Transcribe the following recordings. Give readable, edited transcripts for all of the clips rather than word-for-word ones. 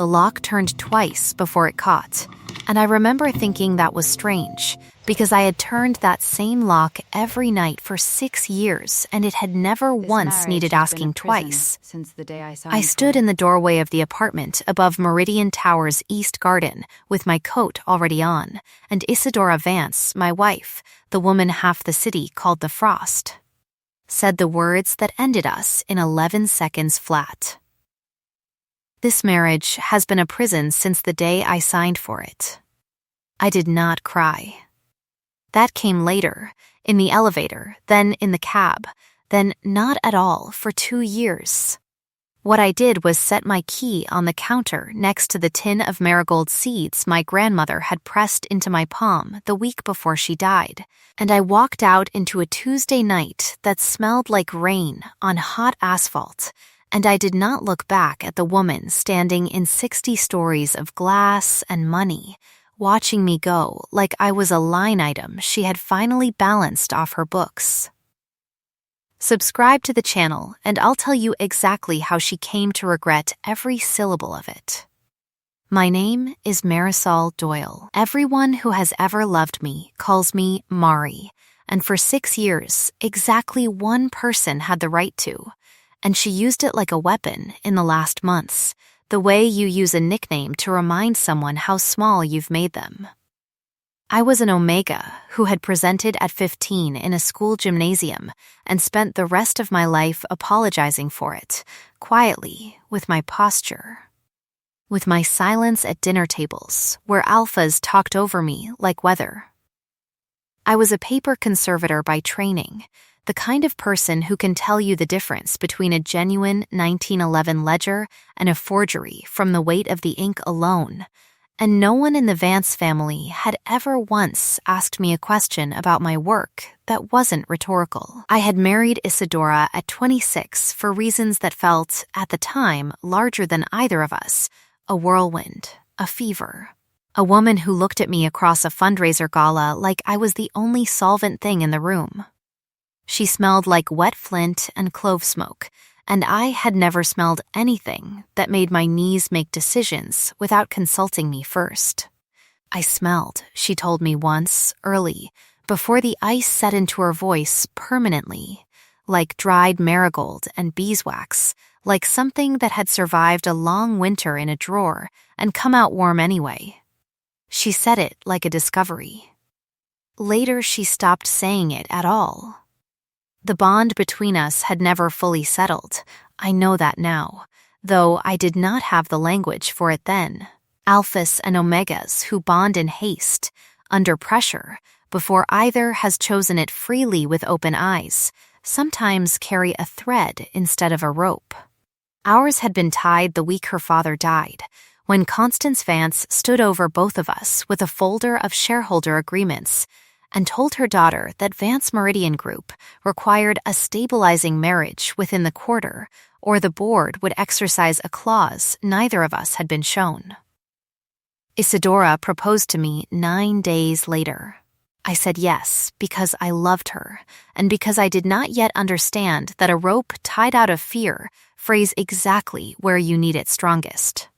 the lock turned twice before it caught, and I remember thinking that was strange, because I had turned that same lock every night for 6 years and it had never once needed asking twice. Since the day I stood in the doorway of the apartment above Meridian Tower's east garden with my coat already on, and Isadora Vance, my wife, the woman half the city called the Frost, said the words that ended us in 11 seconds flat. This marriage has been a prison since the day I signed for it. I did not cry. That came later, in the elevator, then in the cab, then not at all for 2 years. What I did was set my key on the counter next to the tin of marigold seeds my grandmother had pressed into my palm the week before she died, and I walked out into a Tuesday night that smelled like rain on hot asphalt, and I did not look back at the woman standing in 60 stories of glass and money, watching me go like I was a line item she had finally balanced off her books. Subscribe to the channel and I'll tell you exactly how she came to regret every syllable of it. My name is Marisol Doyle. Everyone who has ever loved me calls me Mari, and for 6 years, exactly one person had the right to, and she used it like a weapon in the last months, the way you use a nickname to remind someone how small you've made them. I was an omega who had presented at 15 in a school gymnasium and spent the rest of my life apologizing for it, quietly, with my posture. With my silence at dinner tables, where alphas talked over me like weather. I was a paper conservator by training, the kind of person who can tell you the difference between a genuine 1911 ledger and a forgery from the weight of the ink alone, and no one in the Vance family had ever once asked me a question about my work that wasn't rhetorical. I had married Isadora at 26 for reasons that felt, at the time, larger than either of us, a whirlwind, a fever. A woman who looked at me across a fundraiser gala like I was the only solvent thing in the room. She smelled like wet flint and clove smoke, and I had never smelled anything that made my knees make decisions without consulting me first. I smelled, she told me once, early, before the ice set into her voice permanently, like dried marigold and beeswax, like something that had survived a long winter in a drawer and come out warm anyway. She said it like a discovery. Later, she stopped saying it at all. The bond between us had never fully settled. I know that now, though I did not have the language for it then. Alphas and omegas who bond in haste, under pressure, before either has chosen it freely with open eyes, sometimes carry a thread instead of a rope. Ours had been tied the week her father died, when Constance Vance stood over both of us with a folder of shareholder agreements and told her daughter that Vance Meridian Group required a stabilizing marriage within the quarter, or the board would exercise a clause neither of us had been shown. Isadora proposed to me 9 days later. I said yes because I loved her, and because I did not yet understand that a rope tied out of fear frays exactly where you need it strongest.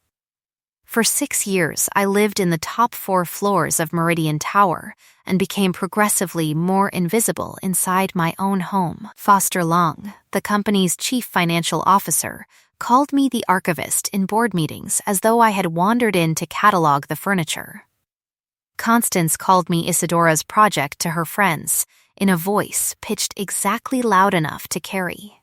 For 6 years, I lived in the top 4 floors of Meridian Tower and became progressively more invisible inside my own home. Foster Long, the company's chief financial officer, called me the archivist in board meetings as though I had wandered in to catalog the furniture. Constance called me Isadora's project to her friends, in a voice pitched exactly loud enough to carry.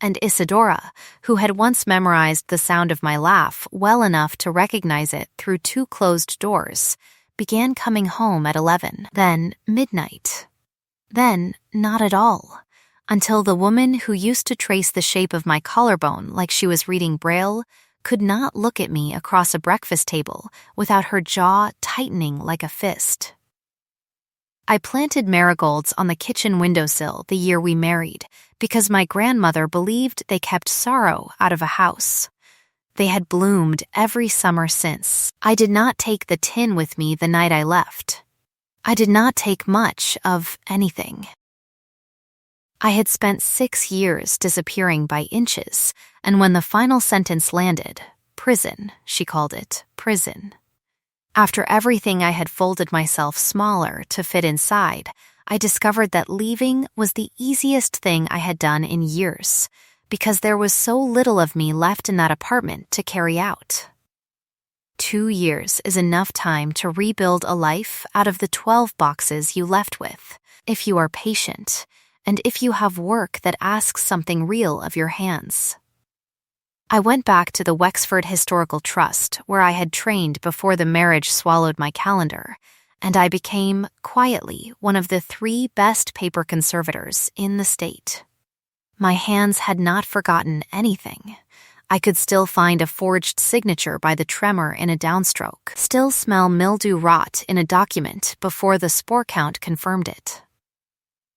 And Isadora, who had once memorized the sound of my laugh well enough to recognize it through 2 closed doors, began coming home at 11, then midnight. Then not at all, until the woman who used to trace the shape of my collarbone like she was reading Braille could not look at me across a breakfast table without her jaw tightening like a fist. I planted marigolds on the kitchen windowsill the year we married because my grandmother believed they kept sorrow out of a house. They had bloomed every summer since. I did not take the tin with me the night I left. I did not take much of anything. I had spent 6 years disappearing by inches, and when the final sentence landed, Prison, she called it, prison. After everything I had folded myself smaller to fit inside, I discovered that leaving was the easiest thing I had done in years, because there was so little of me left in that apartment to carry out. 2 years is enough time to rebuild a life out of the 12 boxes you left with, if you are patient, and if you have work that asks something real of your hands. I went back to the Wexford Historical Trust, where I had trained before the marriage swallowed my calendar, and I became, quietly, one of the 3 best paper conservators in the state. My hands had not forgotten anything. I could still find a forged signature by the tremor in a downstroke, still smell mildew rot in a document before the spore count confirmed it.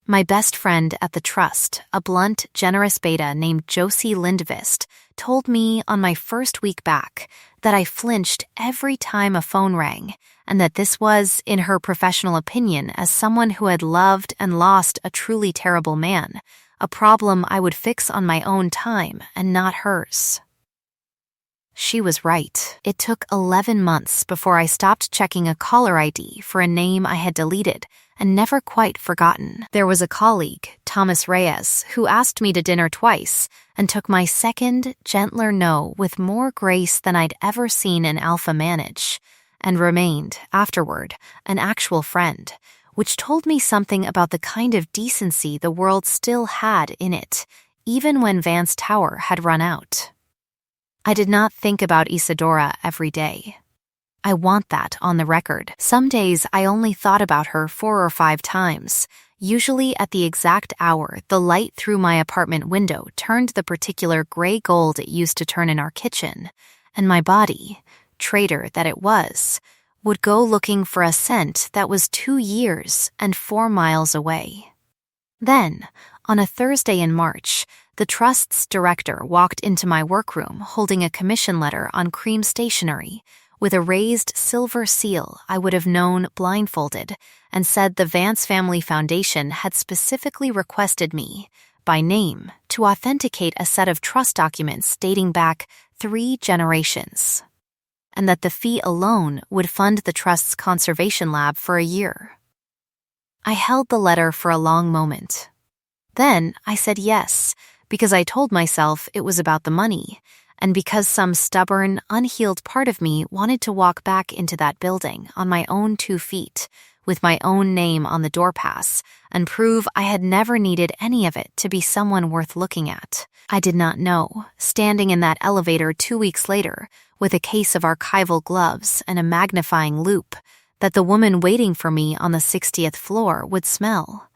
My best friend at the trust, a blunt, generous beta named Josie Lindvist, told me on my first week back that I flinched every time a phone rang, and that this was, in her professional opinion, as someone who had loved and lost a truly terrible man, a problem I would fix on my own time and not hers. She was right. It took 11 months before I stopped checking a caller ID for a name I had deleted and never quite forgotten. There was a colleague, Thomas Reyes, who asked me to dinner twice and took my second, gentler no with more grace than I'd ever seen an alpha manage, and remained, afterward, an actual friend, which told me something about the kind of decency the world still had in it, even when Vance Tower had run out. I did not think about Isadora every day. I want that on the record. Some days I only thought about her 4 or 5 times, usually at the exact hour the light through my apartment window turned the particular gray gold it used to turn in our kitchen, and my body, traitor that it was, would go looking for a scent that was 2 years and 4 miles away. Then, on a Thursday in March, the Trust's director walked into my workroom holding a commission letter on cream stationery with a raised silver seal I would have known blindfolded, and said the Vance Family Foundation had specifically requested me, by name, to authenticate a set of trust documents dating back 3 generations, and that the fee alone would fund the Trust's conservation lab for a year. I held the letter for a long moment. Then I said yes, because I told myself it was about the money, and because some stubborn, unhealed part of me wanted to walk back into that building on my own 2 feet, with my own name on the doorpass, and prove I had never needed any of it to be someone worth looking at. I did not know, standing in that elevator 2 weeks later, with a case of archival gloves and a magnifying loupe, that the woman waiting for me on the 60th floor would smell.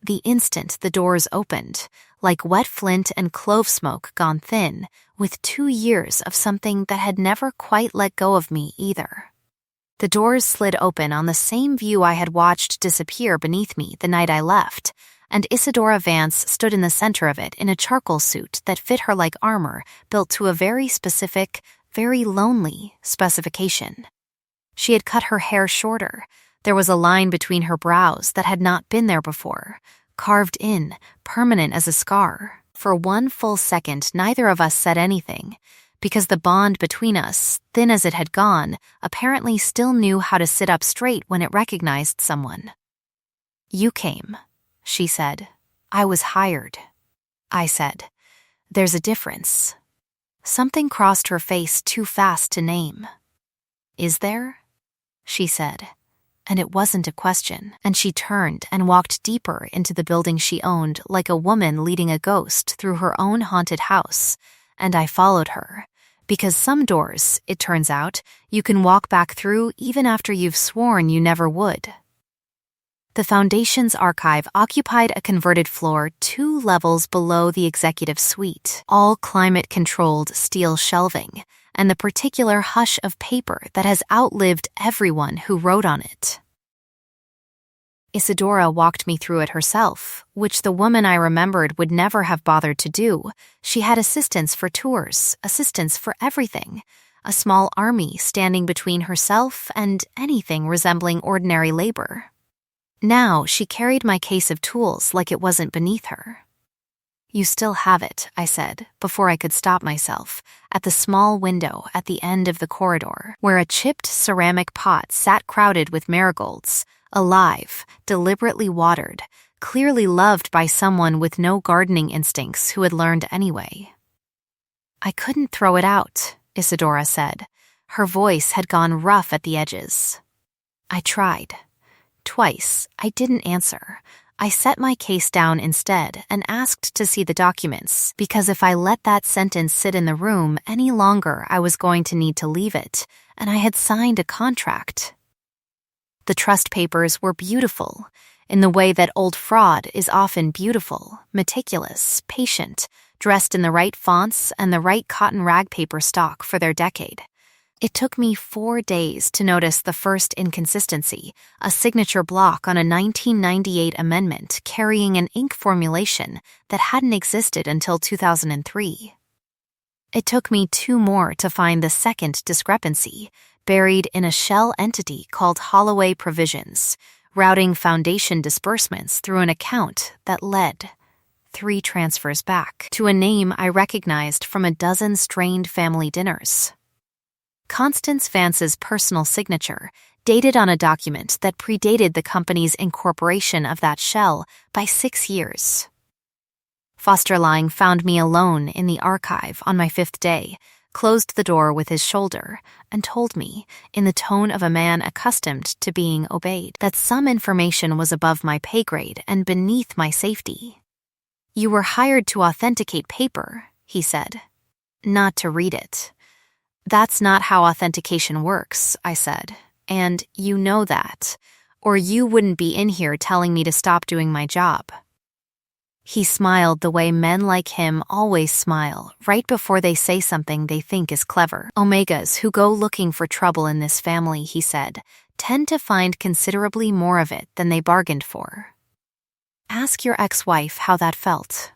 The instant the doors opened, like wet flint and clove smoke gone thin, with 2 years of something that had never quite let go of me either. The doors slid open on the same view I had watched disappear beneath me the night I left, and Isadora Vance stood in the center of it in a charcoal suit that fit her like armor built to a very specific, very lonely specification. She had cut her hair shorter. There was a line between her brows that had not been there before, carved in, permanent as a scar. For 1 full second, neither of us said anything, because the bond between us, thin as it had gone, apparently still knew how to sit up straight when it recognized someone. "You came," she said. "I was hired." I said, "There's a difference." Something crossed her face too fast to name. "Is there?" she said. And it wasn't a question, and she turned and walked deeper into the building she owned like a woman leading a ghost through her own haunted house, and I followed her, because some doors, it turns out, you can walk back through even after you've sworn you never would. The Foundation's archive occupied a converted floor 2 levels below the executive suite, all climate-controlled steel shelving, and the particular hush of paper that has outlived everyone who wrote on it. Isadora walked me through it herself, which the woman I remembered would never have bothered to do. She had assistants for tours, assistants for everything, a small army standing between herself and anything resembling ordinary labor. Now she carried my case of tools like it wasn't beneath her. You still have it, I said, before I could stop myself, at the small window at the end of the corridor, where a chipped ceramic pot sat crowded with marigolds, alive, deliberately watered, clearly loved by someone with no gardening instincts who had learned anyway. I couldn't throw it out, Isadora said. Her voice had gone rough at the edges. I tried. Twice, I didn't answer. I set my case down instead and asked to see the documents, because if I let that sentence sit in the room any longer, I was going to need to leave it, and I had signed a contract. The trust papers were beautiful, in the way that old fraud is often beautiful, meticulous, patient, dressed in the right fonts and the right cotton rag paper stock for their decade. It took me 4 days to notice the first inconsistency, a signature block on a 1998 amendment carrying an ink formulation that hadn't existed until 2003. It took me 2 more to find the second discrepancy, buried in a shell entity called Holloway Provisions, routing foundation disbursements through an account that led 3 transfers back to a name I recognized from a dozen strained family dinners. Constance Vance's personal signature, dated on a document that predated the company's incorporation of that shell by 6 years. Fosterling found me alone in the archive on my 5th day, closed the door with his shoulder, and told me, in the tone of a man accustomed to being obeyed, that some information was above my pay grade and beneath my safety. You were hired to authenticate paper, he said, not to read it. That's not how authentication works, I said, and you know that, or you wouldn't be in here telling me to stop doing my job. He smiled the way men like him always smile right before they say something they think is clever. Omegas who go looking for trouble in this family, he said, tend to find considerably more of it than they bargained for. Ask your ex-wife how that felt.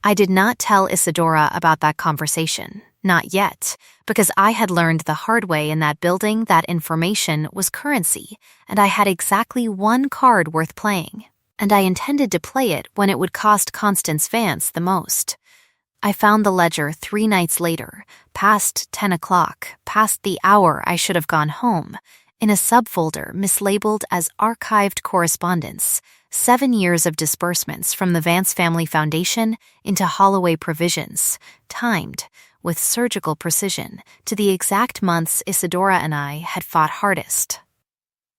I did not tell Isadora about that conversation. Not yet, because I had learned the hard way in that building that information was currency, and I had exactly 1 card worth playing, and I intended to play it when it would cost Constance Vance the most. I found the ledger 3 nights later, past 10 o'clock, past the hour I should have gone home, in a subfolder mislabeled as Archived Correspondence, 7 years of disbursements from the Vance Family Foundation into Holloway Provisions, timed, with surgical precision, to the exact months Isadora and I had fought hardest.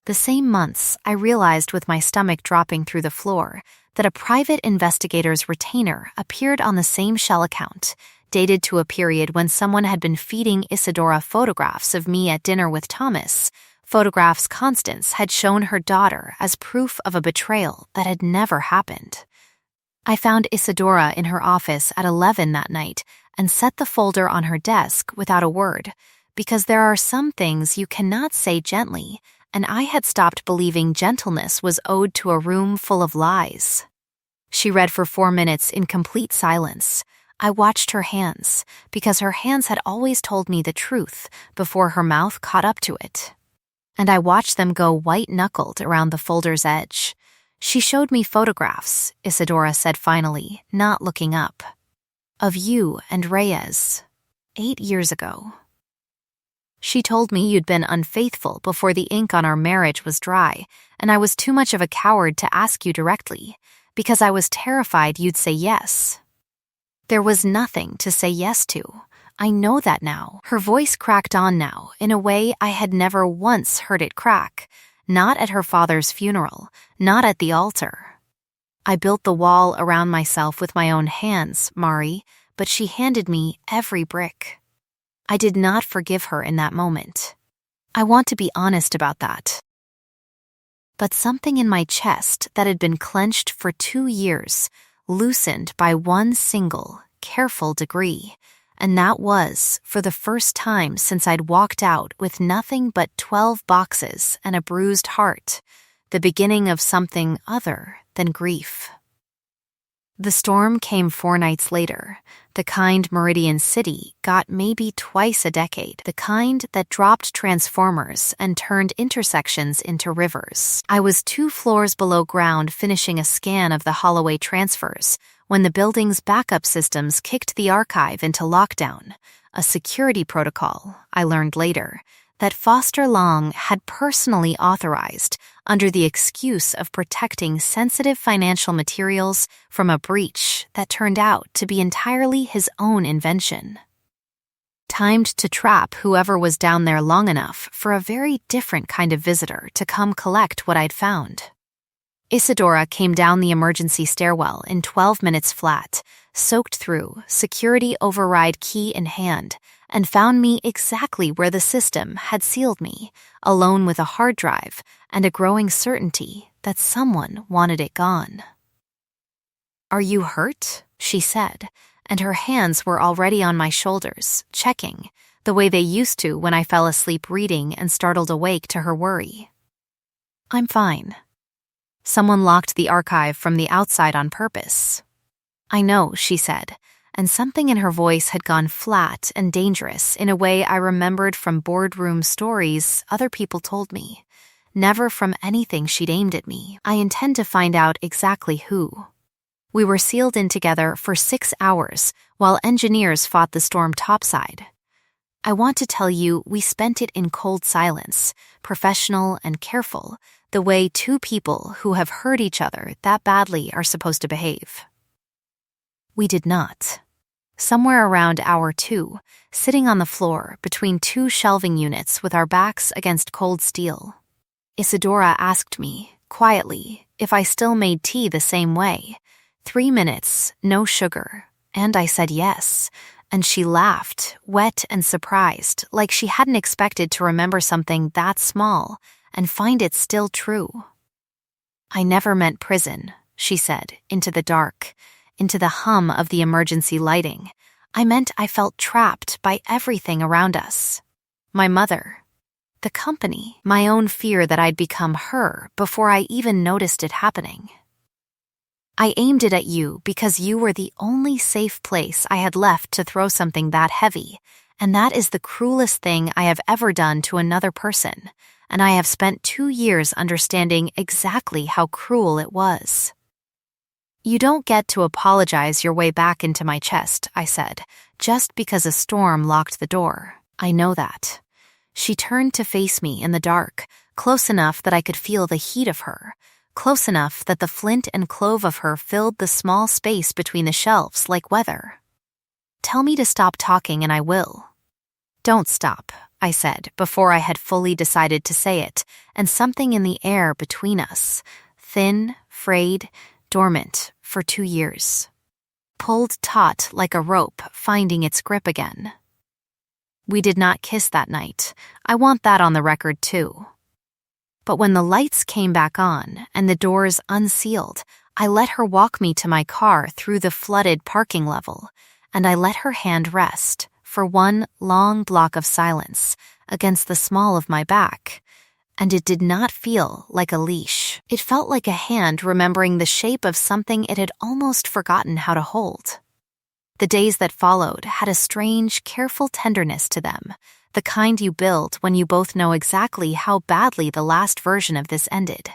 The same months, I realized with my stomach dropping through the floor that a private investigator's retainer appeared on the same shell account, dated to a period when someone had been feeding Isadora photographs of me at dinner with Thomas, photographs Constance had shown her daughter as proof of a betrayal that had never happened. I found Isadora in her office at 11 that night and set the folder on her desk without a word, because there are some things you cannot say gently, and I had stopped believing gentleness was owed to a room full of lies. She read for 4 minutes in complete silence. I watched her hands, because her hands had always told me the truth before her mouth caught up to it. And I watched them go white-knuckled around the folder's edge. She showed me photographs, Isadora said finally, not looking up. Of you and Reyes, 8 years ago. She told me you'd been unfaithful before the ink on our marriage was dry, and I was too much of a coward to ask you directly, because I was terrified you'd say yes. There was nothing to say yes to. I know that now. Her voice cracked on now, in a way I had never once heard it crack, not at her father's funeral, not at the altar. I built the wall around myself with my own hands, Mari, but she handed me every brick. I did not forgive her in that moment. I want to be honest about that. But something in my chest that had been clenched for 2 years loosened by one single, careful degree, and that was, for the first time since I'd walked out with nothing but 12 boxes and a bruised heart, the beginning of something other than grief. The storm came 4 nights later, the kind Meridian City got maybe twice a decade, the kind that dropped transformers and turned intersections into rivers. I was 2 floors below ground finishing a scan of the Holloway transfers when the building's backup systems kicked the archive into lockdown, a security protocol, I learned later, that Foster Long had personally authorized under the excuse of protecting sensitive financial materials from a breach that turned out to be entirely his own invention. Timed to trap whoever was down there long enough for a very different kind of visitor to come collect what I'd found. Isadora came down the emergency stairwell in 12 minutes flat, soaked through, security override key in hand, and found me exactly where the system had sealed me, alone with a hard drive and a growing certainty that someone wanted it gone. "Are you hurt?" she said, and her hands were already on my shoulders, checking, the way they used to when I fell asleep reading and startled awake to her worry. "I'm fine. Someone locked the archive from the outside on purpose." "I know," she said, and something in her voice had gone flat and dangerous in a way I remembered from boardroom stories other people told me, never from anything she'd aimed at me. "I intend to find out exactly who." We were sealed in together for 6 hours while engineers fought the storm topside. I want to tell you we spent it in cold silence, professional and careful, the way two people who have hurt each other that badly are supposed to behave. We did not. Somewhere around hour 2, sitting on the floor between 2 shelving units with our backs against cold steel, Isadora asked me, quietly, if I still made tea the same way. 3 minutes, no sugar, and I said yes, and she laughed, wet and surprised, like she hadn't expected to remember something that small and find it still true. "I never meant prison," she said, into the dark, into the hum of the emergency lighting. "I meant I felt trapped by everything around us. My mother, the company, my own fear that I'd become her before I even noticed it happening. I aimed it at you because you were the only safe place I had left to throw something that heavy, and that is the cruelest thing I have ever done to another person, and I have spent 2 years understanding exactly how cruel it was." "You don't get to apologize your way back into my chest," I said, "just because a storm locked the door. I know that." She turned to face me in the dark, close enough that I could feel the heat of her, close enough that the flint and clove of her filled the small space between the shelves like weather. "Tell me to stop talking and I will." "Don't stop," I said before I had fully decided to say it, and something in the air between us, thin, frayed, dormant for 2 years, pulled taut like a rope finding its grip again. We did not kiss that night. I want that on the record too. But when the lights came back on and the doors unsealed, I let her walk me to my car through the flooded parking level, and I let her hand rest, for one long block of silence, against the small of my back. And it did not feel like a leash. It felt like a hand remembering the shape of something it had almost forgotten how to hold. The days that followed had a strange, careful tenderness to them, the kind you build when you both know exactly how badly the last version of this ended.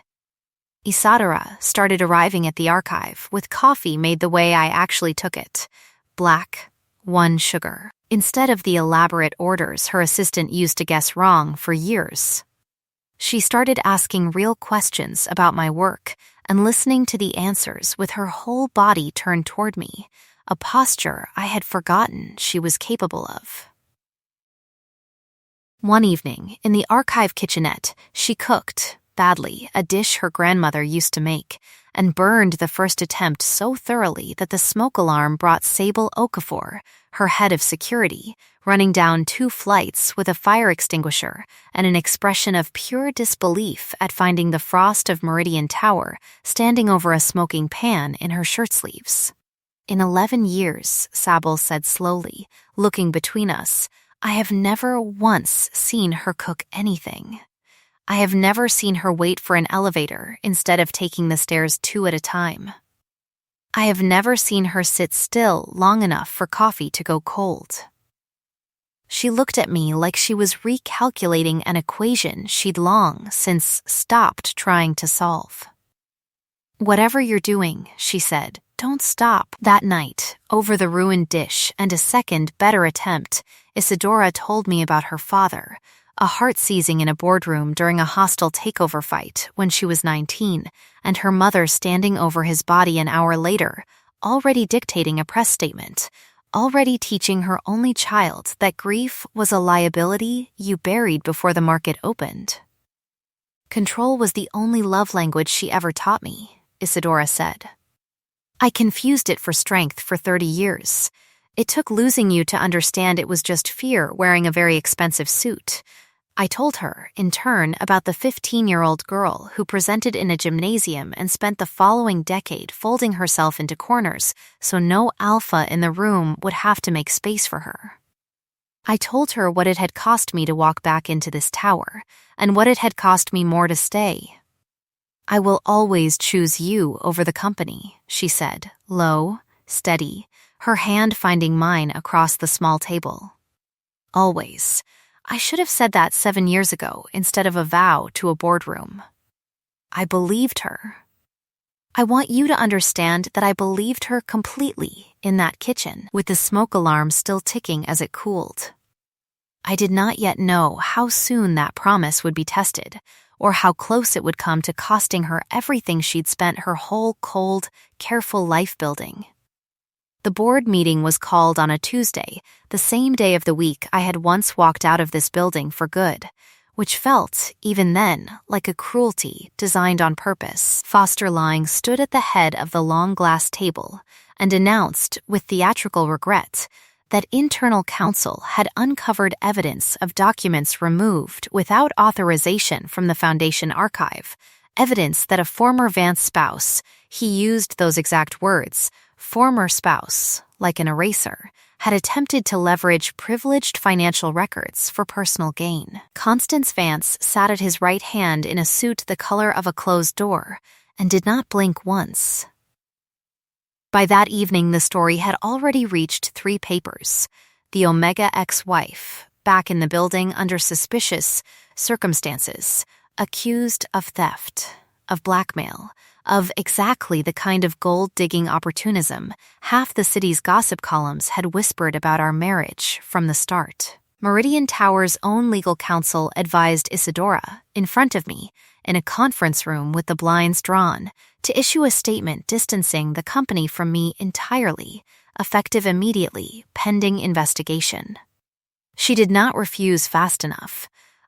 Isadora started arriving at the archive with coffee made the way I actually took it. Black, 1 sugar, instead of the elaborate orders her assistant used to guess wrong for years. She started asking real questions about my work and listening to the answers with her whole body turned toward me, a posture I had forgotten she was capable of. One evening, in the archive kitchenette, she cooked, badly, a dish her grandmother used to make, and burned the first attempt so thoroughly that the smoke alarm brought Sable Okafor, her head of security, running down 2 flights with a fire extinguisher and an expression of pure disbelief at finding the frost of Meridian Tower standing over a smoking pan in her shirt sleeves. "In 11 years, Sable said slowly, looking between us, I have never once seen her cook anything. I have never seen her wait for an elevator instead of taking the stairs 2 at a time. I have never seen her sit still long enough for coffee to go cold." She looked at me like she was recalculating an equation she'd long since stopped trying to solve. "Whatever you're doing," she said, Don't stop. That night, over the ruined dish and a second, better attempt, Isadora told me about her father, a heart seizing in a boardroom during a hostile takeover fight when she was 19, and her mother standing over his body an hour later, already dictating a press statement, already teaching her only child that grief was a liability you buried before the market opened. Control was the only love language she ever taught me, Isadora said. I confused it for strength for 30 years. It took losing you to understand it was just fear wearing a very expensive suit. I told her, in turn, about the 15-year-old girl who presented in a gymnasium and spent the following decade folding herself into corners so no alpha in the room would have to make space for her. I told her what it had cost me to walk back into this tower, and what it had cost me more to stay. I will always choose you over the company, she said, low, steady, her hand finding mine across the small table. Always. I should have said that 7 years ago instead of a vow to a boardroom. I believed her. I want you to understand that I believed her completely in that kitchen, with the smoke alarm still ticking as it cooled. I did not yet know how soon that promise would be tested, or how close it would come to costing her everything she'd spent her whole cold, careful life building. The board meeting was called on a Tuesday, the same day of the week I had once walked out of this building for good, which felt, even then, like a cruelty designed on purpose. Foster Lang stood at the head of the long glass table and announced, with theatrical regret, that internal counsel had uncovered evidence of documents removed without authorization from the Foundation archive, evidence that a former Vance spouse, he used those exact words, former spouse, like an eraser, had attempted to leverage privileged financial records for personal gain. Constance Vance sat at his right hand in a suit the color of a closed door and did not blink once. By that evening, the story had already reached 3 papers. The Omega ex-wife, back in the building under suspicious circumstances, accused of theft, of blackmail, of exactly the kind of gold-digging opportunism half the city's gossip columns had whispered about our marriage from the start. Meridian Tower's own legal counsel advised Isadora, in front of me, in a conference room with the blinds drawn, to issue a statement distancing the company from me entirely, effective immediately, pending investigation. She did not refuse fast enough.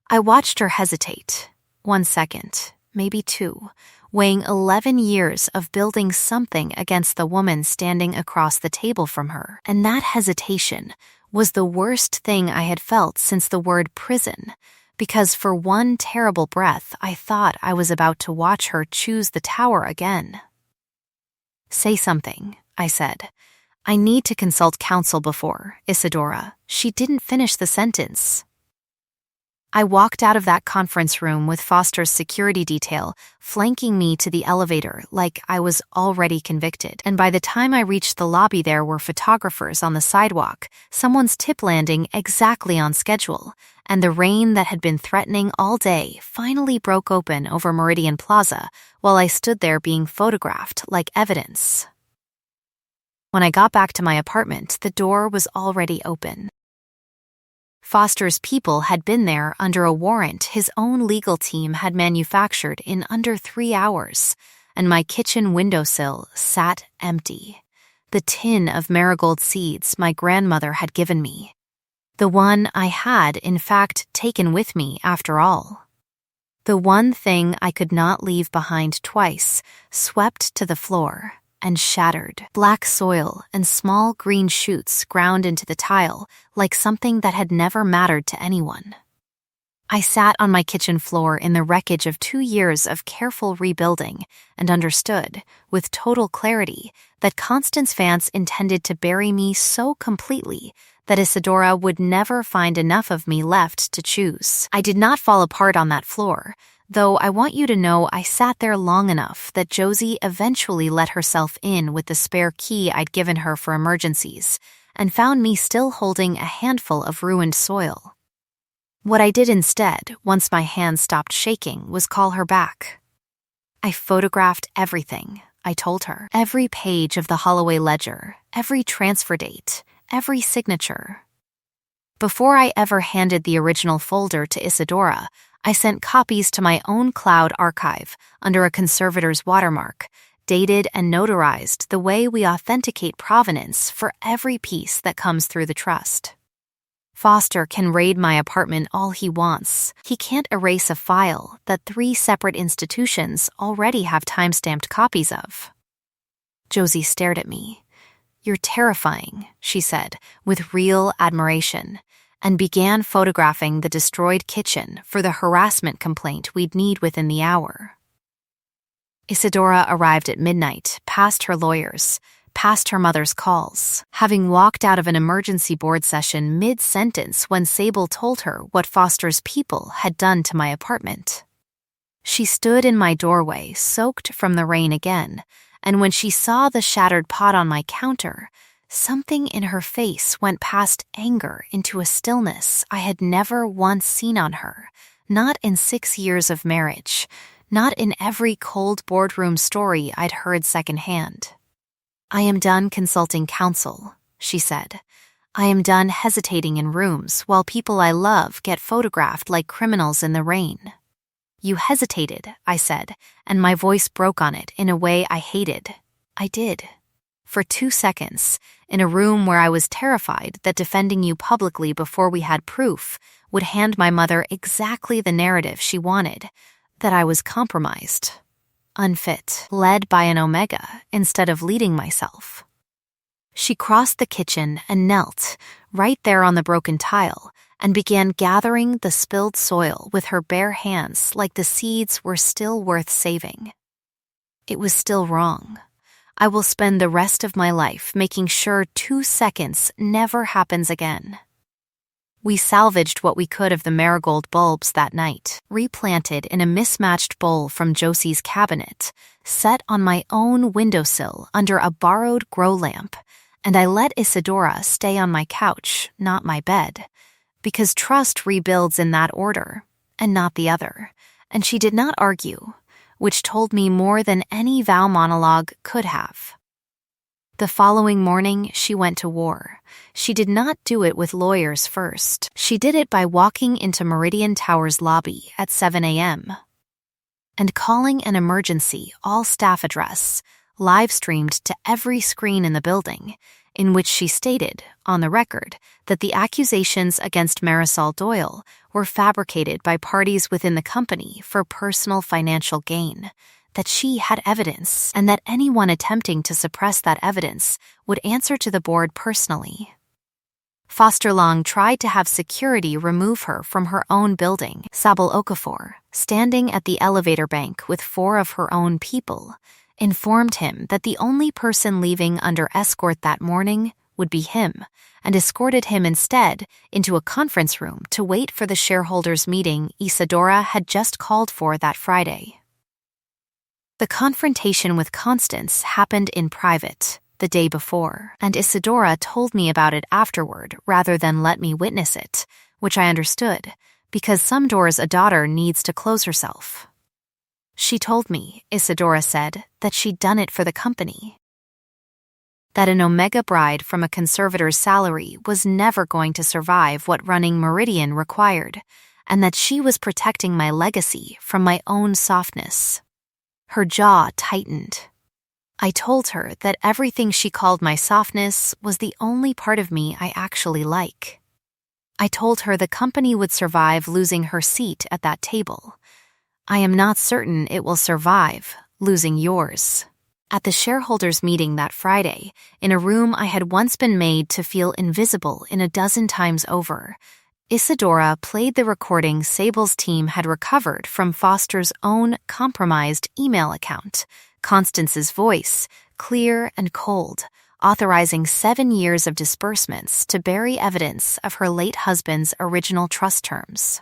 I watched her hesitate. 1 second, maybe 2, weighing 11 years of building something against the woman standing across the table from her, and that hesitation was the worst thing I had felt since the word prison, because for one terrible breath I thought I was about to watch her choose the tower again. Say something, I said. I need to consult counsel before, Isadora. She didn't finish the sentence. I walked out of that conference room with Foster's security detail flanking me to the elevator like I was already convicted, and by the time I reached the lobby there were photographers on the sidewalk, someone's tip landing exactly on schedule, and the rain that had been threatening all day finally broke open over Meridian Plaza while I stood there being photographed like evidence. When I got back to my apartment, the door was already open. Foster's people had been there under a warrant his own legal team had manufactured in under 3 hours, and my kitchen windowsill sat empty. The tin of marigold seeds my grandmother had given me. The one I had, in fact, taken with me after all. The one thing I could not leave behind twice, swept to the floor and shattered. Black soil and small green shoots ground into the tile like something that had never mattered to anyone. I sat on my kitchen floor in the wreckage of 2 years of careful rebuilding and understood, with total clarity, that Constance Vance intended to bury me so completely that Isadora would never find enough of me left to choose. I did not fall apart on that floor, though I want you to know I sat there long enough that Josie eventually let herself in with the spare key I'd given her for emergencies, and found me still holding a handful of ruined soil. What I did instead, once my hands stopped shaking, was call her back. I photographed everything. I told her. Every page of the Holloway ledger, every transfer date, every signature. Before I ever handed the original folder to Isadora, I sent copies to my own cloud archive under a conservator's watermark, dated and notarized the way we authenticate provenance for every piece that comes through the trust. Foster can raid my apartment all he wants. He can't erase a file that 3 separate institutions already have time-stamped copies of. Josie stared at me. "You're terrifying," she said, with real admiration, and began photographing the destroyed kitchen for the harassment complaint we'd need within the hour. Isadora arrived at midnight, past her lawyers, past her mother's calls, having walked out of an emergency board session mid-sentence when Sable told her what Foster's people had done to my apartment. She stood in my doorway, soaked from the rain again, and when she saw the shattered pot on my counter, something in her face went past anger into a stillness I had never once seen on her, not in 6 years of marriage, not in every cold boardroom story I'd heard secondhand. "I am done consulting counsel," she said. "I am done hesitating in rooms while people I love get photographed like criminals in the rain." "You hesitated," I said, and my voice broke on it in a way I hated. "I did. For 2 seconds, in a room where I was terrified that defending you publicly before we had proof would hand my mother exactly the narrative she wanted, that I was compromised, unfit, led by an omega instead of leading myself." She crossed the kitchen and knelt, right there on the broken tile, and began gathering the spilled soil with her bare hands like the seeds were still worth saving. "It was still wrong. I will spend the rest of my life making sure 2 seconds never happens again." We salvaged what we could of the marigold bulbs that night, replanted in a mismatched bowl from Josie's cabinet, set on my own windowsill under a borrowed grow lamp, and I let Isadora stay on my couch, not my bed, because trust rebuilds in that order, and not the other, and she did not argue, which told me more than any vow monologue could have. The following morning, she went to war. She did not do it with lawyers first. She did it by walking into Meridian Tower's lobby at 7 a.m. and calling an emergency all-staff address, live-streamed to every screen in the building, in which she stated, on the record, that the accusations against Marisol Doyle were fabricated by parties within the company for personal financial gain, that she had evidence, and that anyone attempting to suppress that evidence would answer to the board personally. Foster Long tried to have security remove her from her own building, Sabal Okafor, standing at the elevator bank with 4 of her own people, informed him that the only person leaving under escort that morning would be him, and escorted him instead into a conference room to wait for the shareholders' meeting Isadora had just called for that Friday. The confrontation with Constance happened in private the day before, and Isadora told me about it afterward rather than let me witness it, which I understood, because some doors a daughter needs to close herself. She told me, Isadora said, that she'd done it for the company. That an Omega bride from a conservator's salary was never going to survive what running Meridian required, and that she was protecting my legacy from my own softness. Her jaw tightened. I told her that everything she called my softness was the only part of me I actually like. I told her the company would survive losing her seat at that table. I am not certain it will survive losing yours. At the shareholders' meeting that Friday, in a room I had once been made to feel invisible in a dozen times over, Isadora played the recording Sable's team had recovered from Foster's own compromised email account, Constance's voice, clear and cold, authorizing 7 years of disbursements to bury evidence of her late husband's original trust terms.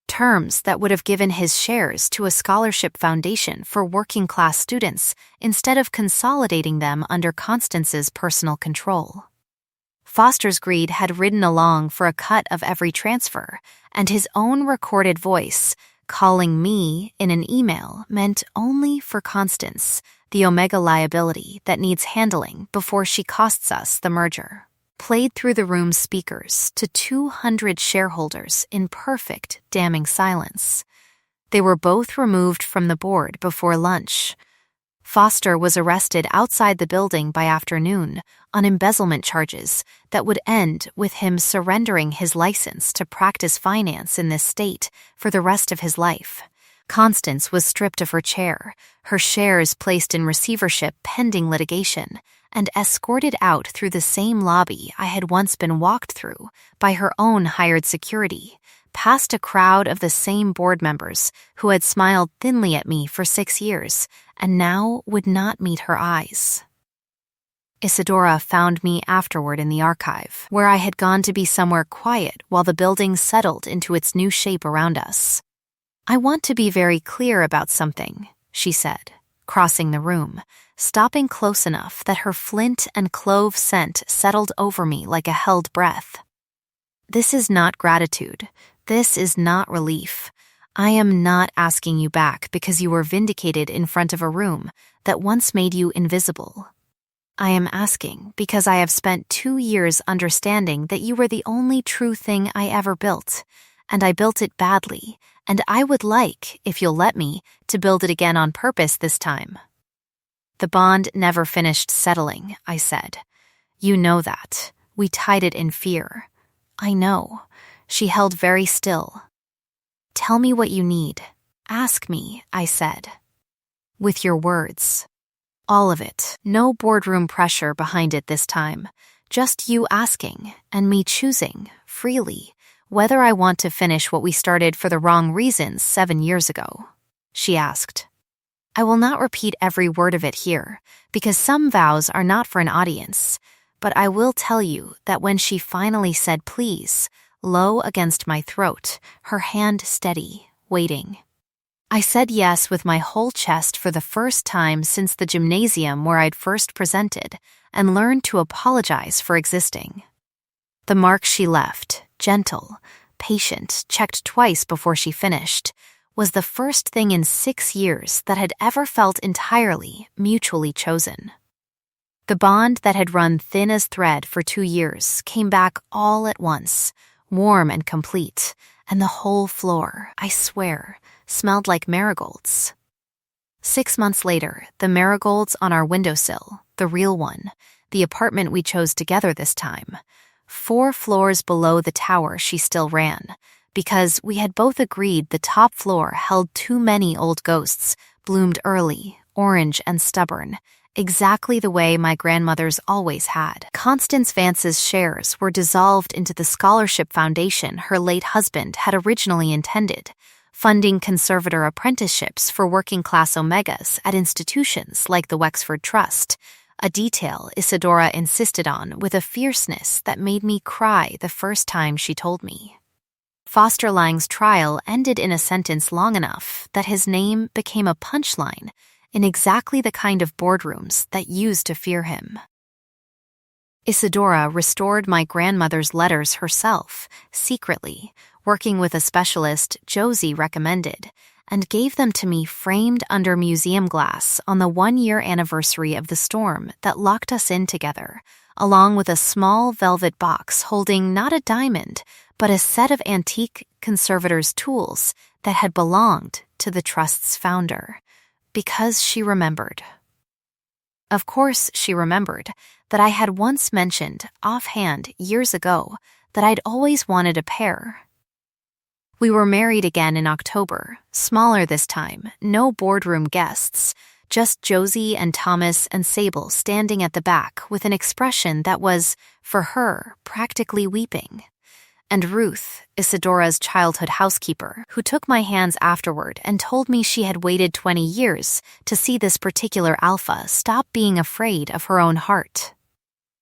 Terms that would have given his shares to a scholarship foundation for working-class students instead of consolidating them under Constance's personal control. Foster's greed had ridden along for a cut of every transfer, and his own recorded voice, calling me in an email, meant only for Constance, the Omega liability that needs handling before she costs us the merger, played through the room's speakers to 200 shareholders in perfect, damning silence. They were both removed from the board before lunch. Foster was arrested outside the building by afternoon on embezzlement charges that would end with him surrendering his license to practice finance in this state for the rest of his life. Constance was stripped of her chair, her shares placed in receivership pending litigation, and escorted out through the same lobby I had once been walked through by her own hired security, past a crowd of the same board members who had smiled thinly at me for 6 years and now would not meet her eyes. Isadora found me afterward in the archive, where I had gone to be somewhere quiet while the building settled into its new shape around us. "I want to be very clear about something," she said, crossing the room, stopping close enough that her flint and clove scent settled over me like a held breath. "This is not gratitude. This is not relief. I am not asking you back because you were vindicated in front of a room that once made you invisible. I am asking because I have spent 2 years understanding that you were the only true thing I ever built, and I built it badly, and I would like, if you'll let me, to build it again on purpose this time." "The bond never finished settling," I said. "You know that. We tied it in fear." "I know." She held very still. "Tell me what you need. Ask me," I said. "With your words. All of it. No boardroom pressure behind it this time. Just you asking, and me choosing, freely, whether I want to finish what we started for the wrong reasons 7 years ago." She asked. I will not repeat every word of it here, because some vows are not for an audience, but I will tell you that when she finally said please, low against my throat, her hand steady, waiting, I said yes with my whole chest for the first time since the gymnasium where I'd first presented, and learned to apologize for existing. The mark she left, gentle, patient, checked twice before she finished, was the first thing in 6 years that had ever felt entirely mutually chosen. The bond that had run thin as thread for 2 years came back all at once, warm and complete, and the whole floor, I swear, smelled like marigolds. 6 months later, the marigolds on our windowsill, the real one, the apartment we chose together this time, 4 floors below the tower she still ran, because we had both agreed the top floor held too many old ghosts, bloomed early, orange and stubborn, exactly the way my grandmother's always had. Constance Vance's shares were dissolved into the scholarship foundation her late husband had originally intended, funding conservator apprenticeships for working-class omegas at institutions like the Wexford Trust, a detail Isadora insisted on with a fierceness that made me cry the first time she told me. Foster Lang's trial ended in a sentence long enough that his name became a punchline in exactly the kind of boardrooms that used to fear him. Isadora restored my grandmother's letters herself, secretly, working with a specialist Josie recommended, and gave them to me framed under museum glass on the 1-year anniversary of the storm that locked us in together, along with a small velvet box holding not a diamond, but a set of antique conservator's tools that had belonged to the trust's founder, because she remembered. Of course she remembered that I had once mentioned offhand years ago that I'd always wanted a pair. We were married again in October, smaller this time, no boardroom guests, just Josie and Thomas and Sable standing at the back with an expression that was, for her, practically weeping. And Ruth, Isadora's childhood housekeeper, who took my hands afterward and told me she had waited 20 years to see this particular alpha stop being afraid of her own heart.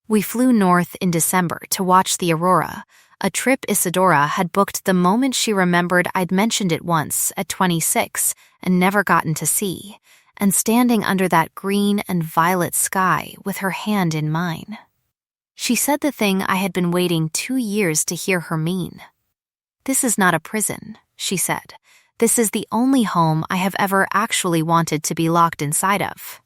We flew north in December to watch the aurora, a trip Isadora had booked the moment she remembered I'd mentioned it once at 26 and never gotten to see, and standing under that green and violet sky with her hand in mine. She said the thing I had been waiting 2 years to hear her mean. "This is not a prison," she said. "This is the only home I have ever actually wanted to be locked inside of."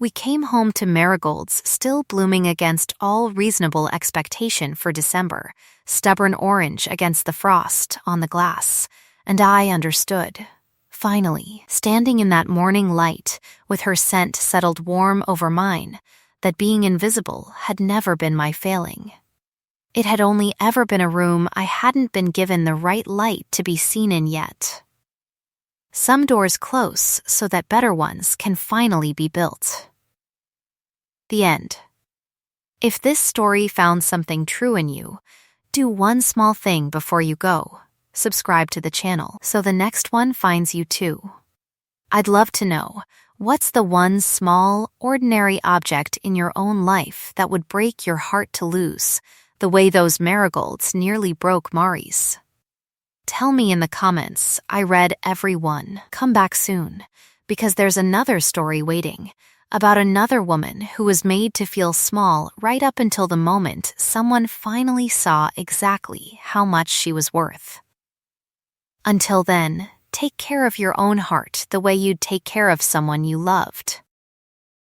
We came home to marigolds still blooming against all reasonable expectation for December, stubborn orange against the frost on the glass, and I understood. Finally, standing in that morning light, with her scent settled warm over mine, that being invisible had never been my failing. It had only ever been a room I hadn't been given the right light to be seen in yet. Some doors close so that better ones can finally be built. The end. If this story found something true in you, do one small thing before you go. Subscribe to the channel so the next one finds you too. I'd love to know, what's the one small, ordinary object in your own life that would break your heart to lose, the way those marigolds nearly broke Mari's? Tell me in the comments. I read every one. Come back soon, because there's another story waiting, about another woman who was made to feel small right up until the moment someone finally saw exactly how much she was worth. Until then, take care of your own heart the way you'd take care of someone you loved.